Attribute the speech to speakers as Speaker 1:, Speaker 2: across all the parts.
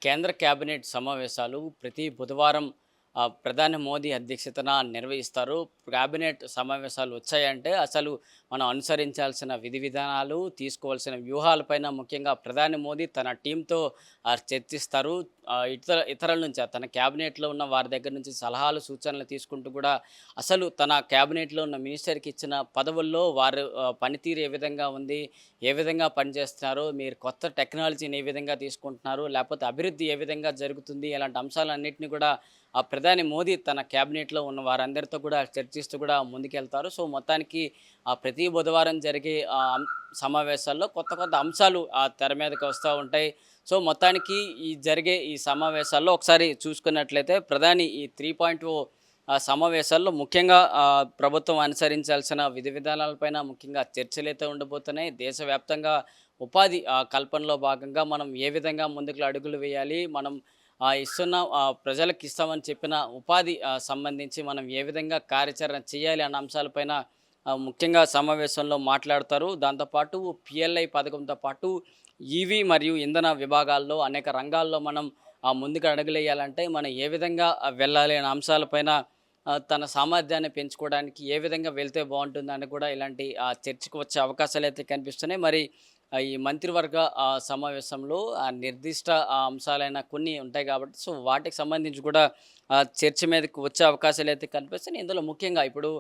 Speaker 1: కేంద్ర కేబినెట్ సమావేశాలు ప్రతి బుధవారం ప్రధాని మోదీ అధ్యక్షతన నిర్వహిస్తారు. కేబినెట్ సమావేశాలు వచ్చాయంటే అసలు మనం అనుసరించాల్సిన విధి విధానాలు, తీసుకోవాల్సిన వ్యూహాలపైన ముఖ్యంగా ప్రధాని మోదీ తన టీంతో చర్చిస్తారు. ఇతరుల నుంచి తన కేబినెట్‌లో ఉన్న వారి దగ్గర నుంచి సలహాలు, సూచనలు తీసుకుంటూ కూడా అసలు తన కేబినెట్‌లో ఉన్న మినిస్టర్‌కి ఇచ్చిన పదవుల్లో వారు పనితీరు ఏ విధంగా ఉంది? ఏ విధంగా పనిచేస్తున్నారు? మీరు కొత్త టెక్నాలజీని ఏ విధంగా తీసుకుంటున్నారు? లేకపోతే అభివృద్ధి ఏ విధంగా జరుగుతుంది? ఇలాంటి అంశాలన్నిటిని కూడా ప్రధాని మోదీ తన క్యాబినెట్‌లో ఉన్న వారందరితో కూడా చర్చిస్తూ కూడా ముందుకెళ్తారు. సో, మొత్తానికి ప్రతి బుధవారం జరిగే సమావేశాల్లో కొత్త కొత్త అంశాలు తెర మీదకి వస్తూ ఉంటాయి. సో, మొత్తానికి జరిగే ఈ సమావేశాల్లో ఒకసారి చూసుకున్నట్లయితే ప్రధాని ఈ 3.0 సమావేశాల్లో ముఖ్యంగా ప్రభుత్వం అనుసరించాల్సిన విధి విధానాలపైన ముఖ్యంగా చర్చలైతే ఉండబోతున్నాయి. దేశవ్యాప్తంగా ఉపాధి కల్పనలో భాగంగా మనం ఏ విధంగా ముందుకు అడుగులు వేయాలి? మనం ఇస్తున్న ప్రజలకు ఇస్తామని చెప్పిన ఉపాధి సంబంధించి మనం ఏ విధంగా కార్యాచరణ చేయాలి అన్న అంశాలపైన ముఖ్యంగా సమావేశంలో మాట్లాడతారు. దాంతోపాటు పిఎల్ఐ పథకంతో పాటు ఈవీ మరియు ఇంధన విభాగాల్లో అనేక రంగాల్లో మనం ముందుకు అడుగులేయాలంటే మనం ఏ విధంగా వెళ్ళాలి అనే అంశాలపైన తన సామర్థ్యాన్ని పెంచుకోవడానికి ఏ విధంగా వెళ్తే బాగుంటుందని కూడా ఇలాంటి చర్చకు వచ్చే అవకాశాలు అయితే కనిపిస్తున్నాయి. మరి ఈ మంత్రివర్గ సమావేశంలో నిర్దిష్ట అంశాలైన కొన్ని ఉంటాయి కాబట్టి సో వాటికి సంబంధించి కూడా చర్చ మీదకి వచ్చే అవకాశాలు అయితే కనిపిస్తున్నాయి. ఇందులో ముఖ్యంగా ఇప్పుడు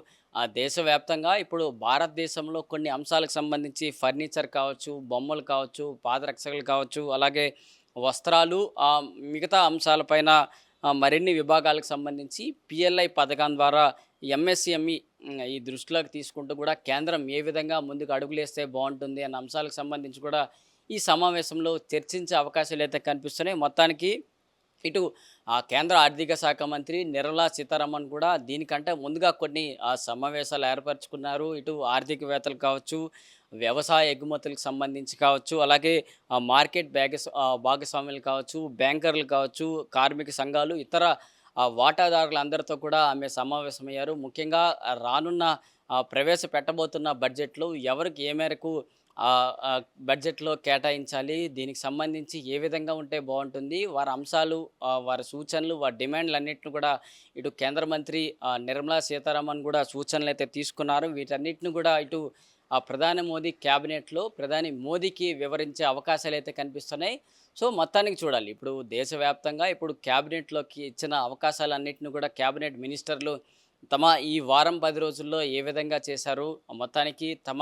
Speaker 1: దేశవ్యాప్తంగా ఇప్పుడు భారతదేశంలో కొన్ని అంశాలకు సంబంధించి ఫర్నిచర్ కావచ్చు, బొమ్మలు కావచ్చు, పాదరక్షకులు కావచ్చు, అలాగే వస్త్రాలు, మిగతా అంశాలపైన మరిన్ని విభాగాలకు సంబంధించి పిఎల్ఐ పథకం ద్వారా ఎంఎస్ఎంఈ ఈ దృష్టిలోకి తీసుకుంటూ కూడా కేంద్రం ఏ విధంగా ముందుకు అడుగులేస్తే బాగుంటుంది అన్న అంశాలకు సంబంధించి కూడా ఈ సమావేశంలో చర్చించే అవకాశాలు అయితే కనిపిస్తున్నాయి. మొత్తానికి ఇటు కేంద్ర ఆర్థిక శాఖ మంత్రి నిర్మలా సీతారామన్ కూడా దీనికంటే ముందుగా కొన్ని సమావేశాలు ఏర్పరచుకున్నారు. ఇటు ఆర్థికవేత్తలు కావచ్చు, వ్యవసాయ ఎగుమతులకు సంబంధించి కావచ్చు, అలాగే మార్కెట్ భాగస్వాములు కావచ్చు, బ్యాంకర్లు కావచ్చు, కార్మిక సంఘాలు, ఇతర వాటాదారులందరితో కూడా ఆమె సమావేశమయ్యారు. ముఖ్యంగా రానున్న ప్రవేశపెట్టబోతున్న బడ్జెట్‌లో ఎవరికి ఏ మేరకు బడ్జెట్‌లో కేటాయించాలి, దీనికి సంబంధించి ఏ విధంగా ఉంటే బాగుంటుంది, వారి అంశాలు, వారి సూచనలు, వారి డిమాండ్లన్నిటిని కూడా ఇటు కేంద్ర మంత్రి నిర్మలా సీతారామన్ కూడా సూచనలైతే తీసుకున్నారు. వీటన్నిటిని కూడా ఇటు ప్రధాని మోదీ క్యాబినెట్‌లో ప్రధాని మోదీకి వివరించే అవకాశాలైతే కనిపిస్తున్నాయి. సో, మొత్తానికి చూడాలి. ఇప్పుడు దేశవ్యాప్తంగా ఇప్పుడు క్యాబినెట్‌లోకి ఇచ్చిన అవకాశాలన్నిటిని కూడా క్యాబినెట్ మినిస్టర్లు తమ ఈ వారం 10 రోజుల్లో ఏ విధంగా చేశారు, మొత్తానికి తమ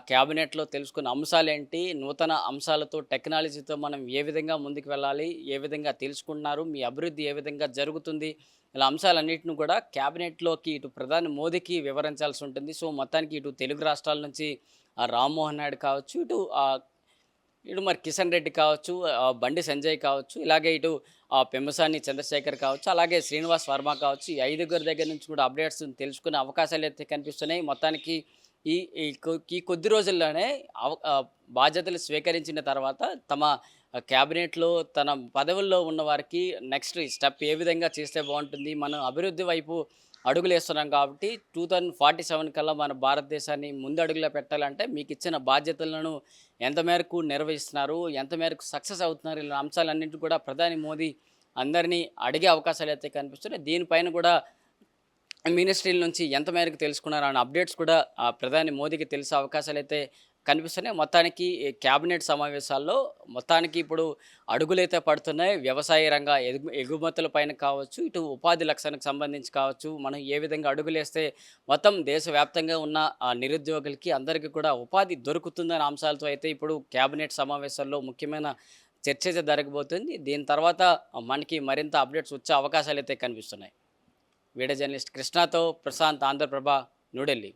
Speaker 1: క్యాబినెట్‌లో తెలుసుకున్న అంశాలేంటి, నూతన అంశాలతో టెక్నాలజీతో మనం ఏ విధంగా ముందుకు వెళ్ళాలి, ఏ విధంగా తెలుసుకుంటున్నారు, మీ అభివృద్ధి ఏ విధంగా జరుగుతుంది, ఇలా అంశాలన్నిటిని కూడా క్యాబినెట్‌లోకి ఇటు ప్రధాని మోదీకి వివరించాల్సి ఉంటుంది. సో, మొత్తానికి ఇటు తెలుగు రాష్ట్రాల నుంచి రామ్మోహన్ నాయుడు కావచ్చు, ఇటు మరి కిషన్ రెడ్డి కావచ్చు, బండి సంజయ్ కావచ్చు, ఇలాగే ఇటు పెమ్మసాని చంద్రశేఖర్ కావచ్చు, అలాగే శ్రీనివాస్ వర్మ కావచ్చు, ఈ ఐదుగురి దగ్గర నుంచి కూడా అప్డేట్స్ తెలుసుకునే అవకాశాలు అయితే కనిపిస్తున్నాయి. మొత్తానికి ఈ ఈ ఈ కొద్ది రోజుల్లోనే బాధ్యతలు స్వీకరించిన తర్వాత తమ క్యాబినెట్‌లో తన పదవుల్లో ఉన్న వారికి నెక్స్ట్ స్టెప్ ఏ విధంగా చేస్తే బాగుంటుంది, మనం అభివృద్ధి వైపు అడుగులేస్తున్నాం కాబట్టి 2047 కల్లా మన భారతదేశాన్ని ముందడుగులో పెట్టాలంటే మీకు ఇచ్చిన బాధ్యతలను ఎంత మేరకు నిర్వహిస్తున్నారు, ఎంత మేరకు సక్సెస్ అవుతున్నారు, ఇలా అంశాలన్నింటినీ కూడా ప్రధాని మోదీ అందరినీ అడిగే అవకాశాలు అయితే కనిపిస్తున్నాయి. దీనిపైన కూడా మినిస్ట్రీల నుంచి ఎంత మేరకు తెలుసుకున్నారు అన్న అప్డేట్స్ కూడా ప్రధాని మోదీకి తెలిసే అవకాశాలైతే కనిపిస్తున్నాయి. మొత్తానికి ఈ క్యాబినెట్ సమావేశాల్లో మొత్తానికి ఇప్పుడు అడుగులైతే పడుతున్నాయి. వ్యవసాయ రంగ ఎగుమతుల పైన కావచ్చు, ఇటు ఉపాధి లక్ష్యానికి సంబంధించి కావచ్చు, మనం ఏ విధంగా అడుగులేస్తే మొత్తం దేశవ్యాప్తంగా ఉన్న నిరుద్యోగులకి అందరికీ కూడా ఉపాధి దొరుకుతుందనే అంశాలతో అయితే ఇప్పుడు క్యాబినెట్ సమావేశాల్లో ముఖ్యమైన చర్చ అయితే జరగబోతుంది. దీని తర్వాత మనకి మరింత అప్డేట్స్ వచ్చే అవకాశాలు అయితే కనిపిస్తున్నాయి. వీడియో జర్నలిస్ట్ కృష్ణతో ప్రశాంత్, ఆంధ్రప్రభ, న్యూఢిల్లీ.